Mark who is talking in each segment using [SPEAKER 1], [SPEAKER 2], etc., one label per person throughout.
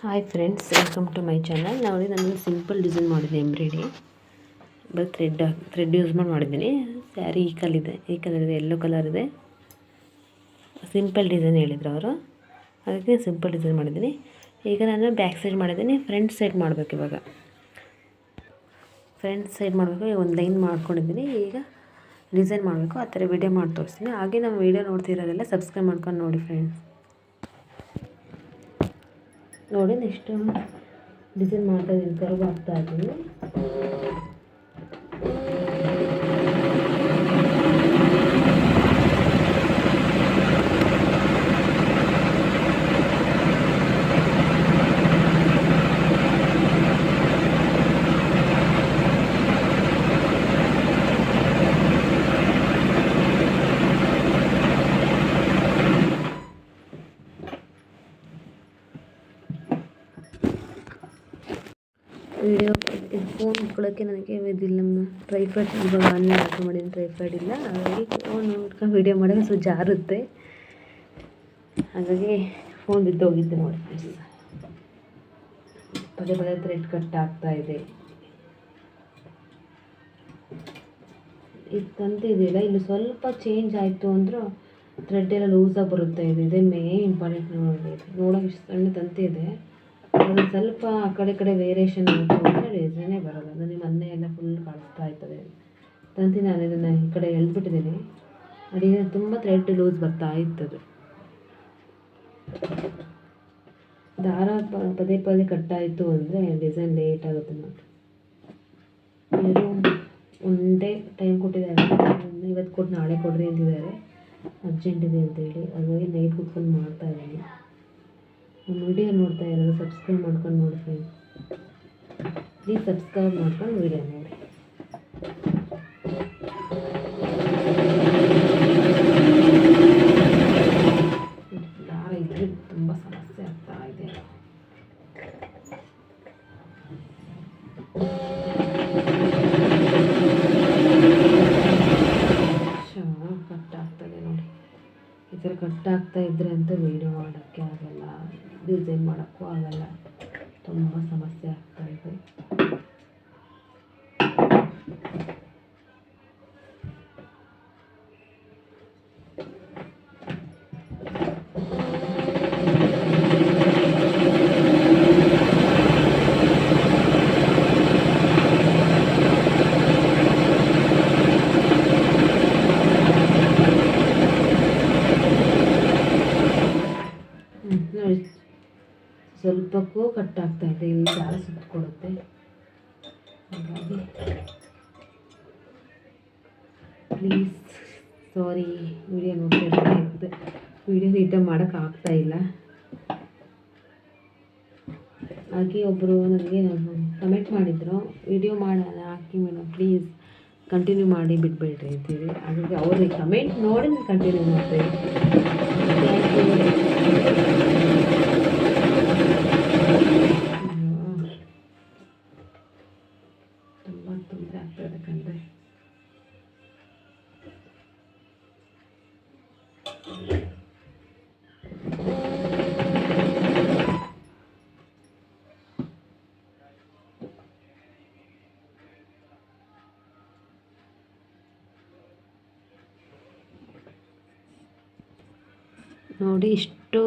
[SPEAKER 1] Hi friends, welcome to my channel. ನೋಡಿ, ನಾನು simple design ಮಾಡಿದೆ ಎಂಬ್ರಾಯ್ಡ್ರಿ. ಬರೀ ಥ್ರೆಡ್ ಯೂಸ್ ಮಾಡಿದ್ದೀನಿ. ಸ್ಯಾರಿ ಈ ಕಲರ್ ಇದೆ, ಯೆಲ್ಲೋ ಕಲರ್ ಇದೆ. ಸಿಂಪಲ್ ಡಿಸೈನ್ ಹೇಳಿದ್ರು ಅವರು, ಅದಕ್ಕೆ ಸಿಂಪಲ್ ಡಿಸೈನ್ ಮಾಡಿದ್ದೀನಿ. ಈಗ ನಾನು ಬ್ಯಾಕ್ ಸೈಡ್ ಮಾಡಿದ್ದೀನಿ. ಫ್ರಂಟ್ ಸೈಡ್ ಮಾಡಬೇಕು. ಇವಾಗ ಫ್ರಂಟ್ ಸೈಡ್ ಮಾಡಬೇಕು. ಒಂದು ಲೈನ್ ಮಾಡ್ಕೊಂಡಿದ್ದೀನಿ. ಈಗ ಡಿಸೈನ್ ಮಾಡಬೇಕು. ಆ ಥರ ವೀಡಿಯೋ ಮಾಡಿ ತೋರಿಸ್ತೀನಿ. ಹಾಗೆ ನಮ್ಮ ವೀಡಿಯೋ ನೋಡ್ತಿರೋರೆಲ್ಲ ಸಬ್ಸ್ಕ್ರೈಬ್ ಮಾಡ್ಕೊಂಡು ನೋಡಿ ಫ್ರೆಂಡ್ಸ್. ನೋಡಿ, ನೆಕ್ಸ್ಟು ಡಿಸೈನ್ ಮಾಡ್ತಾ ಇದ್ದೀನಿ. ಕರ್ವ್ ಹಾಕ್ತಾ ಇದ್ದೀನಿ. ವೀಡಿಯೋ ಫೋನ್ ಇಟ್ಕೊಳ್ಳೋಕ್ಕೆ ನನಗೆ ಇದಿಲ್ಲ. ಟ್ರೈಪ್ಯಾಡ್ ಇವಾಗ ಆನ್ಲೈನ್ ಆರ್ಡ್ರ್ ಮಾಡಿದ್ದೀನಿ. ಟ್ರೈಪ್ಯಾಡ್ ಇಲ್ಲ, ಹಾಗಾಗಿ ಫೋನ್ ಇಟ್ಕೊಂಡು ವೀಡಿಯೋ ಮಾಡೋಕ್ಕೆ ಸ್ವಲ್ಪ ಜಾರುತ್ತೆ. ಹಾಗಾಗಿ ಫೋನ್ ಬಿದ್ದೋಗಿದ್ದೆ ನೋಡಿ ಫ್ರೆಂಡ್ಸ್. ಪದೇ ಪದೇ ಥ್ರೆಡ್ ಕಟ್ ಆಗ್ತಾಯಿದೆ. ಇದು ತಂತಿ ಇದೆಯಲ್ಲ, ಇಲ್ಲಿ ಸ್ವಲ್ಪ ಚೇಂಜ್ ಆಯಿತು ಅಂದರೂ ಥ್ರೆಡ್ ಎಲ್ಲ ಲೂಸಾಗಿ ಬರುತ್ತೆ. ಇದೇ ಮೇನ್ ಇಂಪಾರ್ಟೆಂಟ್. ನೋಡೋಕೆ ಇಷ್ಟು ಸಣ್ಣ ತಂತಿ ಇದೆ, ಅದು ಸ್ವಲ್ಪ ಆ ಕಡೆ ವೇರಿಯೇಷನ್ ಆಯಿತು ಅಂದರೆ ಡಿಸೈನೇ ಬರೋಲ್ಲ. ನನಗೆ ಮೊನ್ನೆ ಎಲ್ಲ ಫುಲ್ ಕಾಣಿಸ್ತಾ ಇರ್ತದೆ ತಂತಿ. ನಾನು ಇದನ್ನು ಈ ಕಡೆ ಎಳ್ಬಿಟ್ಟಿದ್ದೀನಿ. ಅದೀಗ ತುಂಬ ಥ್ರೆಡ್ ಲೂಸ್ ಬರ್ತಾ ಇರ್ತದೆ. ದಾರ ಪದೇ ಪದೇ ಕಟ್ಟಾಯಿತು ಅಂದರೆ ಡಿಸೈನ್ ಲೇಟ್ ಆಗುತ್ತೆ ನೋಡಿ. ಇವರು ಒಂದೇ ಟೈಮ್ ಕೊಟ್ಟಿದ್ದಾರೆ. ಇವತ್ತು ಕೊಟ್ಟು ನಾಳೆ ಕೊಡ್ರಿ ಅಂತಿದ್ದಾರೆ. ಅರ್ಜೆಂಟ್ ಇದೆ ಅಂತೇಳಿ. ಹಾಗಾಗಿ ನೈಟ್ ಕುತ್ಕೊಂಡು ಮಾಡ್ತಾಯಿದ್ದೀನಿ. ನಮ್ಮ ವಿಡಿಯೋ ನೋಡ್ತಾ ಇರೋದು ಸಬ್ಸ್ಕ್ರೈಬ್ ಮಾಡ್ಕೊಂಡು ನೋಡಿ ಫ್ರೆಂಡ್ಸ್. ಪ್ಲೀಸ್ ಸಬ್ಸ್ಕ್ರೈಬ್ ಮಾಡ್ಕೊಂಡು ವಿಡಿಯೋ ನೋಡಿ. ದಾರ ಇದ್ರೆ ತುಂಬ ಸಮಸ್ಯೆ ಆಗ್ತಾ ಇದೆ. ಕಟ್ಟಾಗ್ತದೆ ನೋಡಿ. ಈ ಥರ ಕಟ್ಟಾಗ್ತಾ ಇದ್ರೆ ಅಂತ ವೀಡಿಯೋ ಮಾಡೋಕ್ಕೆ ಆಗಲ್ಲ, ಡಿಸೈನ್ ಮಾಡೋಕ್ಕೂ ಆಗಲ್ಲ. ತುಂಬ ಸಮಸ್ಯೆ ಆಗ್ತಾಯಿದೆ. ಸ್ವಲ್ಪಕ್ಕೂ ಕಟ್ಟಾಗ್ತಾಯಿದೆ. ಇಲ್ಲಿ ದಾರ ಸುತ್ತಕೊಡುತ್ತೆ. ಹಾಗಾಗಿ ಪ್ಲೀಸ್ ಸಾರಿ, ವಿಡಿಯೋ ನೋಡ್ತಾ ಇರುತ್ತೆ. ವಿಡಿಯೋ ನೀಟಾಗಿ ಮಾಡೋಕ್ಕಾಗ್ತಾಯಿಲ್ಲ. ಹಾಗೆ ಒಬ್ಬರು ನನಗೆ ಕಮೆಂಟ್ ಮಾಡಿದರು, ವಿಡಿಯೋ ಮಾಡೋಣ ಹಾಕಿ ಮೇಡಮ್ ಪ್ಲೀಸ್ ಕಂಟಿನ್ಯೂ ಮಾಡಿ ಬಿಡಬೇಡ್ರಿ ಅಂತೇಳಿ. ಹಾಗಾಗಿ ಅವ್ರಿಗೆ ಕಮೆಂಟ್ ನೋಡಿ ನಾನು ಕಂಟಿನ್ಯೂ ಮಾಡ್ತೀನಿ. ತುಂಬ ತೊಂದರೆ ಆಗ್ತದೆ ಕಂಡ್ರೆ. ನೋಡಿ, ಇಷ್ಟು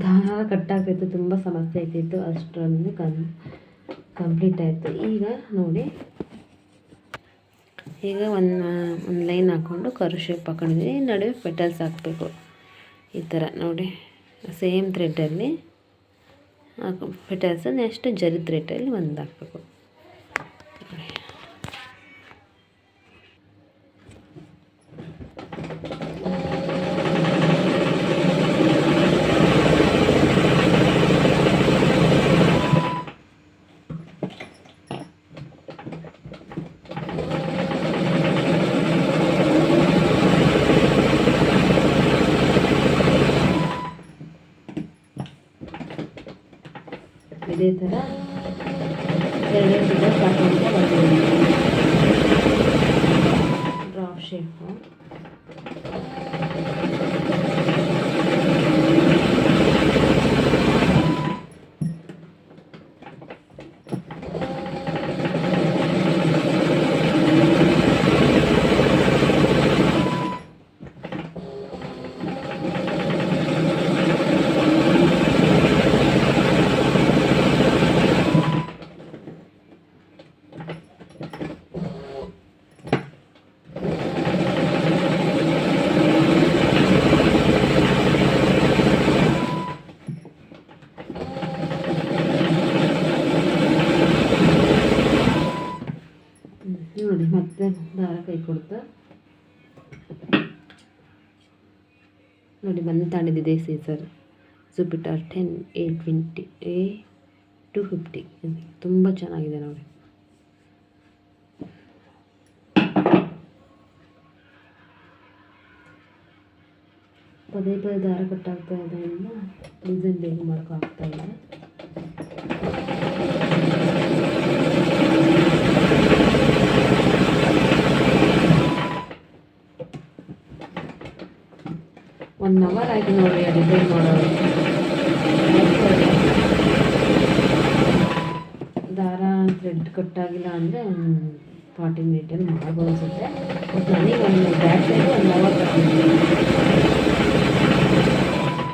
[SPEAKER 1] ದಾರ ಕಟ್ಟಾಗ್ತಿತ್ತು, ತುಂಬ ಸಮಸ್ಯೆ ಆಗ್ತಿತ್ತು. ಅಷ್ಟರಲ್ಲಿ ಕಂಪ್ಲೀಟ್ ಆಯಿತು. ಈಗ ನೋಡಿ, ಈಗ ಒಂದು ಲೈನ್ ಹಾಕ್ಕೊಂಡು ಕರು ಶೇಪ್ ಹಾಕೊಂಡಿದ್ದೀನಿ. ನಡುವೆ ಪೆಟಲ್ಸ್ ಹಾಕಬೇಕು. ಈ ಥರ ನೋಡಿ, ಸೇಮ್ ಥ್ರೆಡ್ಡಲ್ಲಿ ಪೆಟಲ್ಸ್, ನೆಕ್ಸ್ಟ್ ಜರಿ ಥ್ರೆಡ್ಡಲ್ಲಿ ಒಂದು ಹಾಕಬೇಕು. ಇದೇ ಥರ ಎರಡೇ ಫಿಗರ್ಸ್ ಹಾಕೊಂಡು ಬರ್ತೀನಿ. ಡ್ರಾಪ್ ಶೇಪು ನೋಡಿ ಬಂದು ತಗೊಂಡಿದ್ದಿದೆ ಸೀಸರ್ ಜುಪಿಟರ್ 10 A250 ತುಂಬ ಚೆನ್ನಾಗಿದೆ ನೋಡಿ. ಪದೇ ಪದೇ ದಾರ ಕಟ್ಟಾಗ್ತಾ ಇರೋದ್ರಿಂದ ಡಿಸೈನ್ ಬೇಗ ಮಾಡೋಕ್ಕಾಗ್ತಾ ಇಲ್ಲ. ಒನ್ ಅವರ್ ಆಯಿತು ನೋಡಿ ಆ ಡಿಸೈನ್ ಮಾಡೋದು. ದಾರ ಥ್ರೆಡ್ ಕಟ್ಟಾಗಿಲ್ಲ ಅಂದರೆ 40 ಮಿನಿಟಲ್ಲಿ ಮಾಡ್ಬೋದು ಅನಿಸುತ್ತೆ. ಬಟ್ ನನಗೆ ಒಂದು back side 1 hour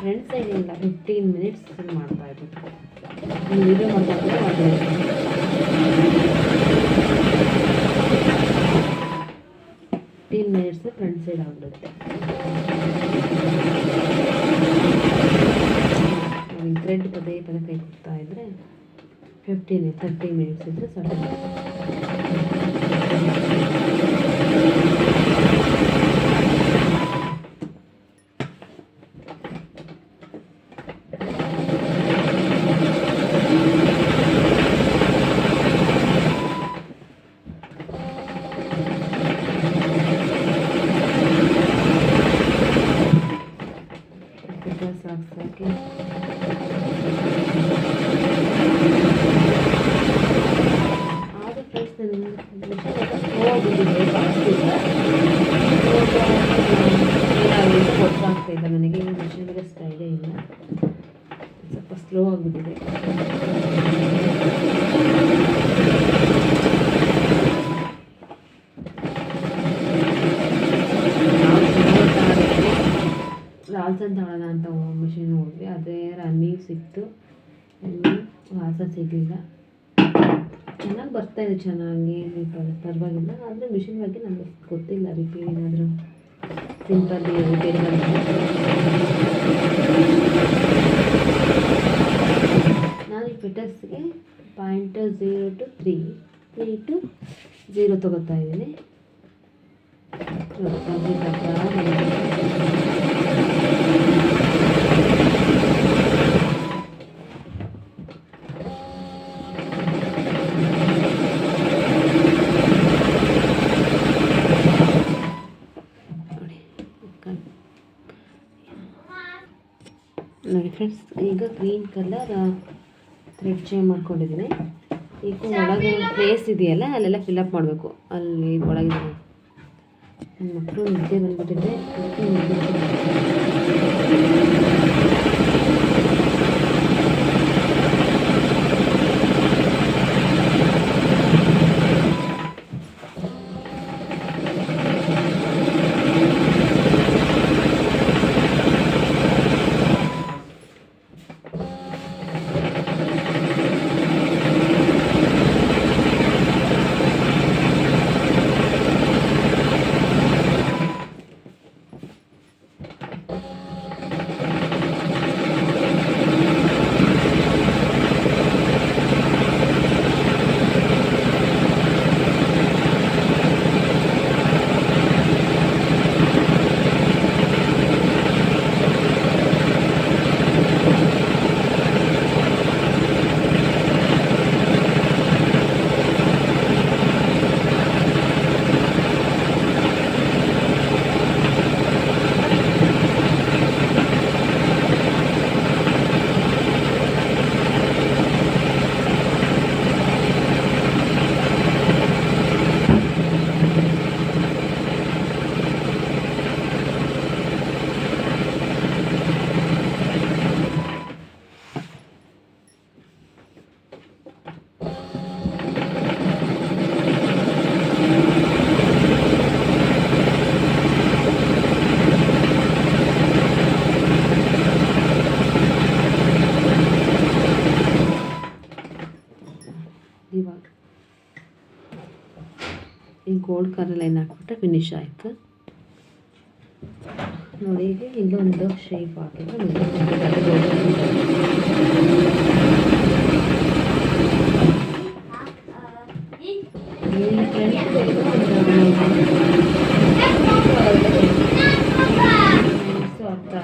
[SPEAKER 1] front side ಇಲ್ಲ 15 ಮಿನಿಟ್ಸ್ ಮಾಡ್ತಾಯಿದ್ದೆ. ವೀಡಿಯೋ ಮಾಡ್ತಾಯಿದ್ರೆ ಮಾಡ್ತಾಯಿದ್ದೆ. 15 ಮಿನಿಟ್ಸ್ ಫ್ರಂಟ್ ಸೈಡ್ ಆಗಿಬಿಡುತ್ತೆ. ಥ್ರೆಡ್ ಪದೇ ಪದೇ ಕೈ ಕೊಡ್ತಾ ಇದ್ದರೆ 30 ಮಿನಿಟ್ಸ್ ಇದ್ದರೆ ಸಾಕು. ಸಾಕಿ ಆದರೂ ಫ್ರೆಂಡ್ಸ್ ಗೊತ್ತಾಗ್ತಾಯಿಲ್ಲ ನನಗೆ ಈ ಮಿಷನ್ ಮೇಲೆ ಸ್ಟೈಲೇ ಇಲ್ಲ, ಸ್ವಲ್ಪ ಸ್ಲೋ ಆಗಿಬಿಟ್ಟಿದೆ. ರಾಲ್ಸನ್ ತಗೊಳ್ಳೋಣ ಅಂತ ಮಿಷಿನ್ ಹೋದ್ವಿ, ಅದೇ ರನ್ನಿಂಗ್ ಸಿಕ್ತು. ರಾಲ್ಸನ್ ಸಿಗಲಿಲ್ಲ. ಚೆನ್ನಾಗಿ ಬರ್ತಾಯಿದೆ, ಚೆನ್ನಾಗಿ ಪರವಾಗಿಲ್ಲ. ಆದರೆ ಮಿಷಿನ್ ಬಗ್ಗೆ ನನಗೆ ಗೊತ್ತಿಲ್ಲ. ರಿಪೇರ್ ಏನಾದರೂ ಸಿಂಪಲ್ ರಿಪೇರಿ ನಾನು ಈ ಫಿಟರ್ಸ್ಗೆ 0.0 to 3 to 0 ತೊಗೋತಾ ಇದ್ದೀನಿ. ನೋಡಿ ಫ್ರೆಂಡ್ಸ್, ಈಗ ಗ್ರೀನ್ ಕಲರ್ ಥ್ರೆಡ್ ಚೇಂಜ್ ಮಾಡ್ಕೊಂಡಿದ್ದೀನಿ. ಈಗ ಒಳಗೆ ಪ್ಲೇಸ್ ಇದೆಯಲ್ಲ ಅಲ್ಲೆಲ್ಲ ಫಿಲಪ್ ಮಾಡಬೇಕು. ಅಲ್ಲಿ ಒಳಗೆ ನನ್ನ ಮಕ್ಕಳು ನಿದ್ದೆ ಬಂದುಬಿಟ್ಟಿದೆ. ಇವಾಗ ಈ ಗೋಲ್ಡ್ ಕಲರ್ ಲೈನ್ ಹಾಕ್ಬಿಟ್ರೆ ಫಿನಿಶ್ ಆಯಿತು ನೋಡಿ. ಈಗ ಇಲ್ಲೊಂದು ಶೇಪ್ ಹಾಕಿದ್ರೆ ಅರ್ಥ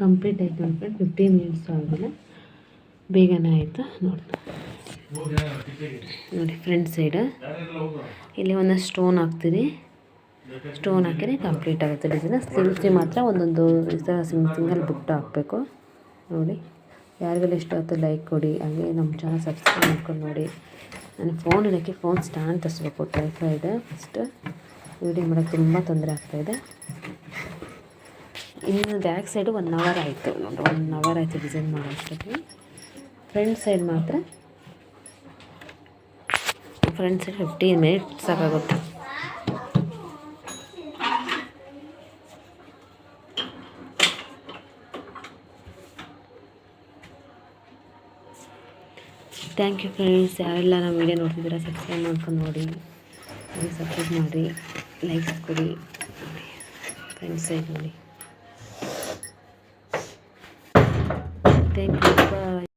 [SPEAKER 1] ಕಂಪ್ಲೀಟ್ ಆಯಿತು ನೋಡಿ ಫ್ರೆಂಡ್. 15 ಮಿನಿಟ್ಸು ಆಗಿಲ್ಲ, ಬೇಗನೆ ಆಯಿತು ನೋಡಿ. ಫ್ರಂಟ್ ಸೈಡ್ ಇಲ್ಲಿ ಒಂದಷ್ಟು ಸ್ಟೋನ್ ಹಾಕ್ತೀರಿ. ಸ್ಟೋನ್ ಹಾಕಿದ್ರೆ ಕಂಪ್ಲೀಟ್ ಆಗುತ್ತೆ ಡಿಸೈನ್. ಸ್ಲೀವ್ಸ್ಗೆ ಮಾತ್ರ ಒಂದೊಂದು ಈ ಥರ ಸಿಂಗಲ್ ಬುಟ್ಟ ಹಾಕಬೇಕು ನೋಡಿ. ಯಾರಿಗೆಲ್ಲ ಇಷ್ಟ ಆಗುತ್ತೆ ಲೈಕ್ ಕೊಡಿ, ಹಾಗೆ ನಮ್ಮ ಚಾನಲ್ ಸಬ್ಸ್ಕ್ರೈಬ್ ಮಾಡ್ಕೊಂಡು ನೋಡಿ. ನಾನು ಫೋನ್ ಇಡೋಕ್ಕೆ ಫೋನ್ ಸ್ಟ್ಯಾಂಡ್ ತರಿಸ್ಬೇಕು, ಟ್ರೈಫೈಡ್. ಫಸ್ಟ್ ವೀಡಿಯೋ ಮಾಡೋಕ್ಕೆ ತುಂಬ ತೊಂದರೆ ಆಗ್ತಾಯಿದೆ. ಇನ್ನು ಬ್ಯಾಕ್ ಸೈಡು 1 ಅವರ್ ಆಯಿತು ನೋಡಿ, 1 ಅವರ್ ಆಯಿತು ಡಿಸೈನ್ ಮಾಡೋ ಅಷ್ಟೊತ್ತಿಗೆ. ಫ್ರಂಟ್ ಸೈಡ್ ಮಾತ್ರ 15 ಮಿನಿಟ್ಸ್ ಸಾಕಾಗುತ್ತೆ. Thank you friends. ಯಾರೆಲ್ಲ ನಮ್ಮ ವೀಡಿಯೋ ನೋಡ್ತಿದ್ದೀರಾ ಸಬ್ಸ್ಕ್ರೈಬ್ ಮಾಡ್ಕೊಂಡು ನೋಡಿ, ಸಬ್ಸ್ಕ್ರೈಬ್ ಮಾಡಿ, ಲೈಕ್ಸ್ ಕೊಡಿ. ಫ್ರೆಂಡ್ಸ್ ಸೈಡ್ ನೋಡಿ. Thank you, bye.